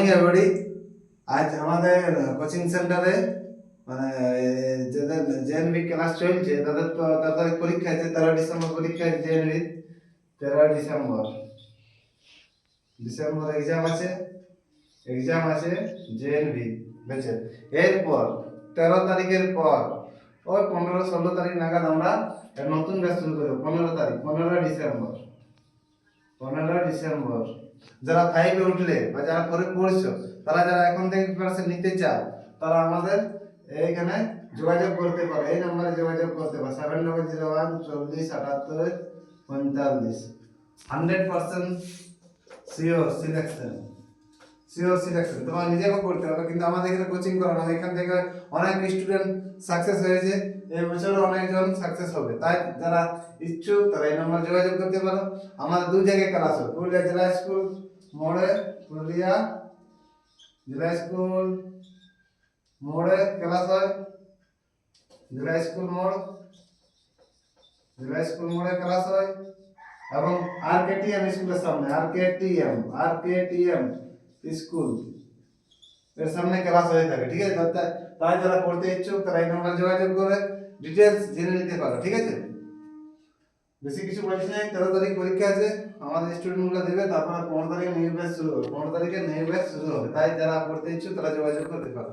Morning everybody. আজ আমাদের coaching সেন্টারে মানে যাদের জেএনভি ক্লাস চলছে তাদের তো তাদের পরীক্ষা আছে 13 ডিসেম্বর পরীক্ষা আছে জেএনভি 13 ডিসেম্বর ডিসেম্বর এক্সাম আছে জেএনভি বেচে। এরপর 13 তারিখের পর ওই 15-16 তারিখ নাগাদ আমরা একটা নতুন ব্যাচ শুরু করবো। 15 তারিখ 15 ডিসেম্বর যারা 5-এ উঠলে বা যারা পরে পড়ছো তারা যারা এখন থেকে প্রিপারেশন নিতে চাও তারা আমাদের এইখানে যোগাযোগ করতে পারো, এই নম্বরে যোগাযোগ করতে পারো 7001407845। 100% সিলেকশন তোমার নিজেকে করতে হবে, কিন্তু আমাদের এখানে কোচিং করানো এখান থেকে অনেক স্টুডেন্ট সাকসেস হয়েছে, এই বছরও অনেকজন সাকসেস হবে। তাই যারা ইচ্ছুক তারা এই নম্বরে যোগাযোগ করতে পারো। আমাদের দু জায়গায় ক্লাস হয়, পুরুলিয়া জেলা স্কুল মোড়ে ক্লাস হয়, জেলা স্কুল মোড়ে ক্লাস হয়, এবং আরকেটিএম স্কুলের সামনে আরকেটিএম স্কুল এর সামনে ক্লাস হয়ে থাকে। ঠিক আছে, তাই যারা পড়তে ইচ্ছুক তারা এই নম্বরে যোগাযোগ করে ডিটেলস জেনে নিতে পারো। ঠিক আছে, বেশি কিছু বলিস না। 13 তারিখ পরীক্ষা আছে, আমাদের স্টুডেন্টগুলো দেবে, তারপর 15 তারিখে নিউ ব্যাচ শুরু হবে। তাই যারা পড়তে ইচ্ছুক তারা যোগাযোগ করতে পারো।